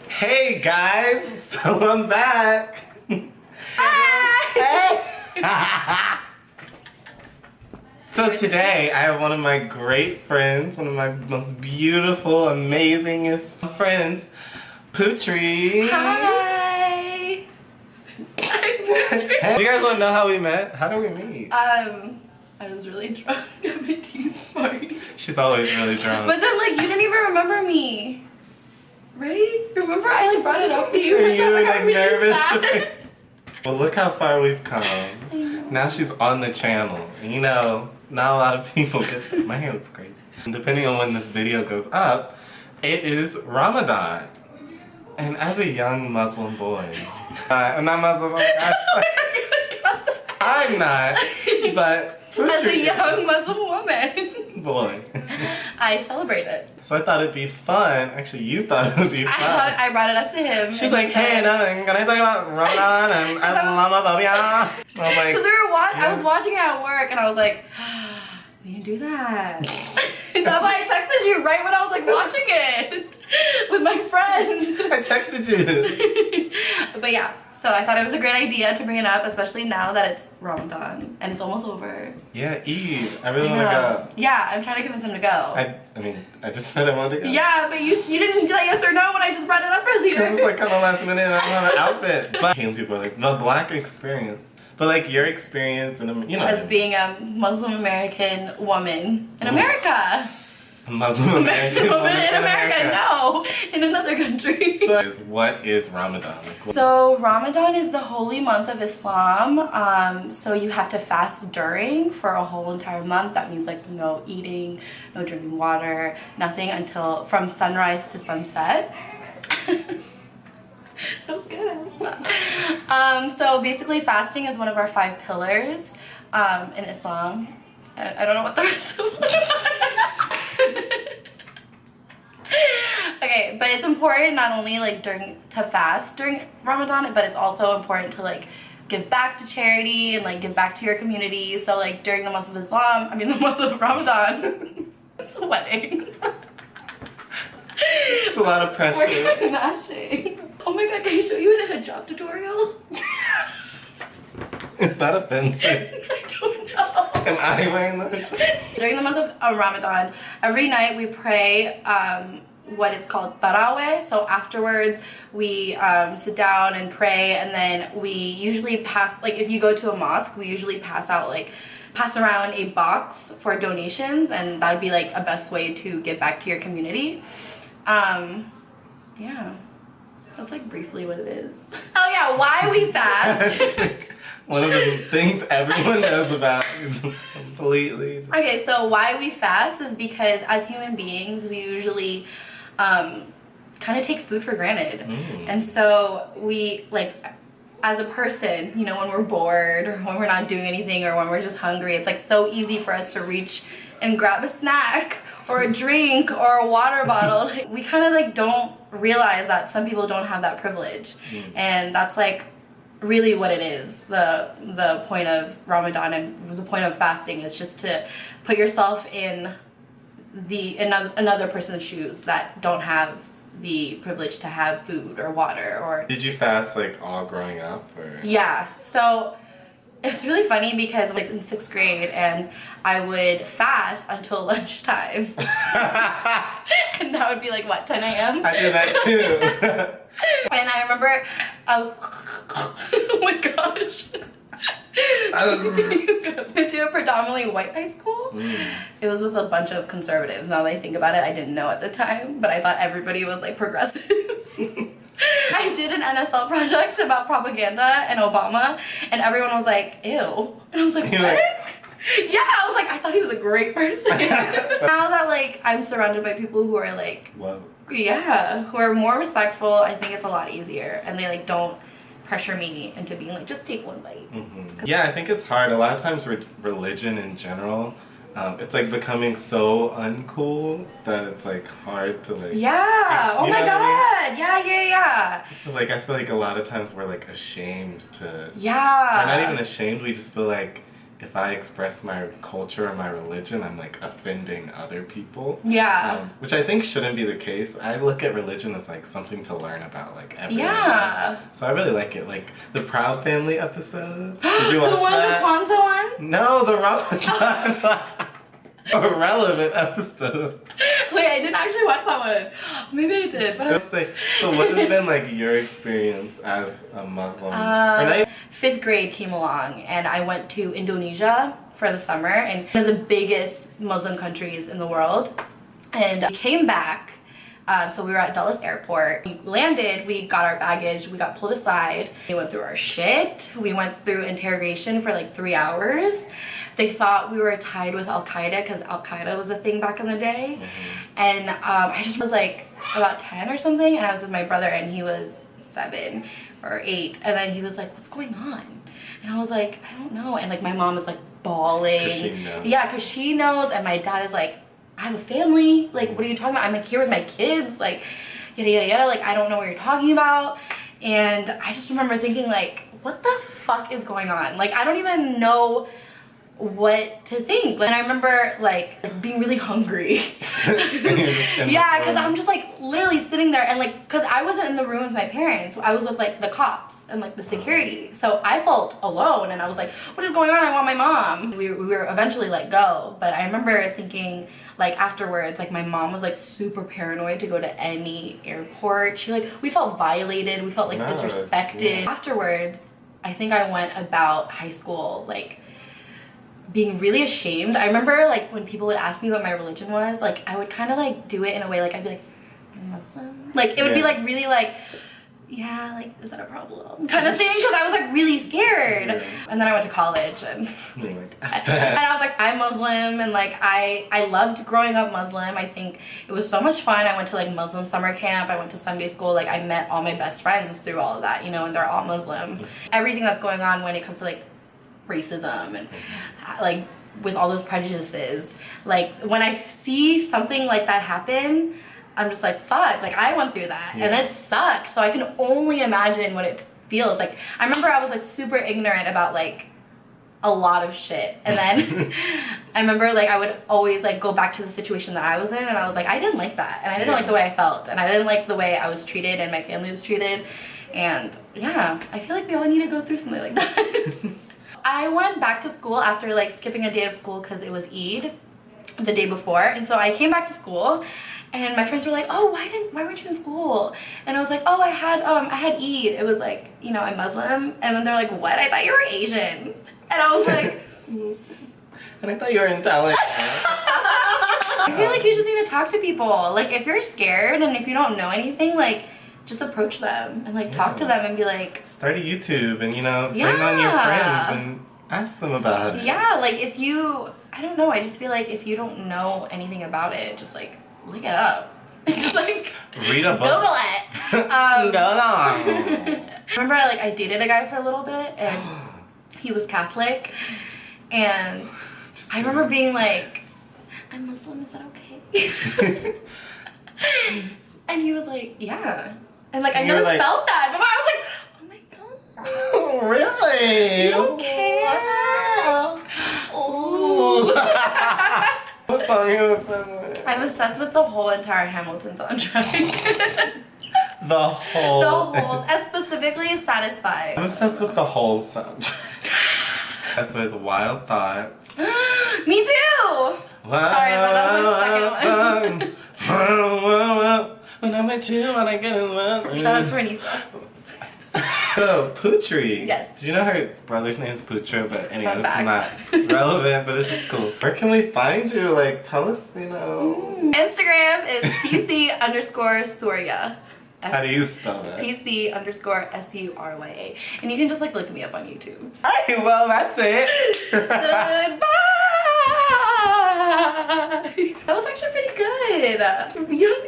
Hey guys, so I'm back. Hey. So today I have one of my great friends, one of my most beautiful, amazingest friends, Putri. Hi. Hey. Do you guys want to know how we met? How did we meet? I was really drunk at my tea's party. She's always really drunk. But then, like, you didn't even remember me. Right? Remember I, like, brought it up to you? And you were, like, really nervous. sad. Well, look how far we've come. Now she's on the channel. And you know, not a lot of people get... My hair looks crazy. And depending on when this video goes up, it is Ramadan. And as a young Muslim boy... I'm not Muslim. I'm not, but... As a young Muslim woman. Boy. I celebrate it. So I thought it'd be fun. Actually, you thought it would be fun. I brought it up to him. She's like, hey, nothing. Can I talk about Ramadan and Islamophobia? I was like... Because I was watching it at work and I was like, we didn't do that. That's why I texted you right when I was like watching it with my friend. I texted you. But yeah, so I thought it was a great idea to bring it up, especially now that it's Ramadan and it's almost over. Yeah, Eid. I really want to go. Yeah, I'm trying to convince him to go. I mean, I just said I wanted to go. Yeah, but you didn't say yes or no when I just brought it up earlier. Because it's like kind of last minute and I don't have an outfit. But people are like, the black experience. But like your experience and you know. As being a Muslim American woman in America. A Muslim American woman in America, no, in another country. So what is Ramadan? So Ramadan is the holy month of Islam. So you have to fast during for a whole entire month. That means like no eating, no drinking water, nothing until from sunrise to sunset. That was good. So basically fasting is one of our 5 pillars in Islam. I don't know what the rest of them are. Okay, but it's important not only like to fast during Ramadan, but it's also important to like give back to charity and like give back to your community. So like during the month of Islam, I mean the month of Ramadan, it's a wedding. It's a lot of pressure. We're mashing. Oh my god, can I show you in a hijab tutorial? Is that offensive? I don't know. Am I wearing the hijab? During the month of Ramadan, every night we pray what is called taraweh. So afterwards we sit down and pray, and then we usually pass, like if you go to a mosque, we usually pass around a box for donations, and that would be like a best way to give back to your community. Yeah, that's like briefly what it is. Oh yeah, why we fast. One of the things everyone knows about. Just completely. Okay, so why we fast is because as human beings we usually kind of take food for granted. And so we, like, as a person, you know, when we're bored or when we're not doing anything or when we're just hungry, it's like so easy for us to reach and grab a snack or a drink or a water bottle. We kind of like don't realize that some people don't have that privilege. And that's like really what it is. The point of Ramadan and the point of fasting is just to put yourself in another person's shoes that don't have the privilege to have food or water. Or did you fast like all growing up, or? Yeah, so it's really funny because I was in 6th grade and I would fast until lunchtime. And that would be like what, 10 a.m.? I did that too. And I remember I was oh my gosh. I went to a predominantly white high school. It was with a bunch of conservatives. Now that I think about it, I didn't know at the time, but I thought everybody was like progressive. I did an NSL project about propaganda and Obama, and everyone was like, ew. And I was like, what? Yeah, I was like, I thought he was a great person. Now that like I'm surrounded by people who are like, whoa. Yeah, who are more respectful, I think it's a lot easier, and they like don't pressure me into being like, just take one bite. Yeah, I think it's hard. A lot of times religion in general, it's like becoming so uncool that it's like hard to like... Yeah, oh my god, I mean? Yeah. So like I feel like a lot of times we're like ashamed to... Yeah. We're not even ashamed, we just feel like if I express my culture or my religion, I'm like offending other people. Yeah. Which I think shouldn't be the case. I look at religion as like something to learn about, like everyone Yeah. else. So I really like it. Like the Proud Family episode. Did you watch the one, that? the Kwanzaa one? No, the Ramadan. A relevant episode. Wait, I didn't actually watch that one. Maybe I did. But So what has been like your experience as a Muslim? 5th grade came along and I went to Indonesia for the summer, and one of the biggest Muslim countries in the world. And we came back, so we were at Dulles Airport. We landed, we got our baggage, we got pulled aside. We went through our shit. We went through interrogation for like 3 hours. They thought we were tied with Al-Qaeda because Al-Qaeda was a thing back in the day. And I just was like about 10 or something, and I was with my brother and he was 7 or 8. And then he was like, what's going on? And I was like, I don't know. And like my mom was like bawling. 'Cause she knows. Yeah, because she knows. And my dad is like, I have a family. Like, what are you talking about? I'm like here with my kids. Like, yada, yada, yada. Like, I don't know what you're talking about. And I just remember thinking like, what the fuck is going on? Like, I don't even know what to think. And I remember like being really hungry. Yeah, because I'm just like literally sitting there, and like, because I wasn't in the room with my parents, I was with like the cops and like the security, so I felt alone, and I was like, what is going on? I want my mom. We were eventually let go, but I remember thinking like afterwards, like my mom was like super paranoid to go to any airport. We felt violated, we felt like disrespected. Yeah. Afterwards, I think I went about high school like being really ashamed. I remember like when people would ask me what my religion was, like I would kind of like do it in a way like I'd be like, I'm Muslim. Like it would be like really like, yeah, like is that a problem kind of thing, because I was like really scared. And then I went to college and and I was like, I'm Muslim, and like I loved growing up Muslim. I think it was so much fun. I went to like Muslim summer camp, I went to Sunday school, like I met all my best friends through all of that, you know, and they're all Muslim. Everything that's going on when it comes to like racism and like with all those prejudices, like when I see something like that happen, I'm just like, fuck, like I went through that and it sucked. So I can only imagine what it feels like. I remember I was like super ignorant about like a lot of shit, and then I remember like I would always like go back to the situation that I was in, and I was like, I didn't like that, and I didn't like the way I felt, and I didn't like the way I was treated and my family was treated. And yeah, I feel like we all need to go through something like that. I went back to school after like skipping a day of school because it was Eid the day before, and so I came back to school, and my friends were like, oh, why weren't you in school? And I was like, oh, I had Eid. It was like, you know, I'm Muslim. And then they're like, what? I thought you were Asian. And I was like, and I thought you were intelligent. I feel like you just need to talk to people. Like if you're scared and if you don't know anything, like just approach them and like talk to them and be like, start a YouTube and, you know, bring on your friends and ask them about it. Yeah, like if you, I don't know, I just feel like if you don't know anything about it, just like look it up. Just like read a book. Google it. I remember I dated a guy for a little bit, and he was Catholic, and I remember being like, I'm Muslim, is that okay? And he was like, yeah. And like I never felt that before. I was like, oh my god. Really? You don't care? Ooh. What song are you obsessed with? I'm obsessed with the whole entire Hamilton soundtrack. The whole, and specifically Satisfied. I'm obsessed with the whole soundtrack. Obsessed with Wild Thoughts. Me too! Sorry, but that was the second one. When I met you, when I get in one. Shout out to Renisa. Oh, Putri. Yes. Do you know her brother's name is Putra? But anyway, Fun it's not relevant, but it's just cool. Where can we find you? Like, tell us, you know. Instagram is PC_Surya. How do you spell that? PC_SURYA. And you can just like look me up on YouTube. Alright, well, that's it. Goodbye. That was actually pretty good. You don't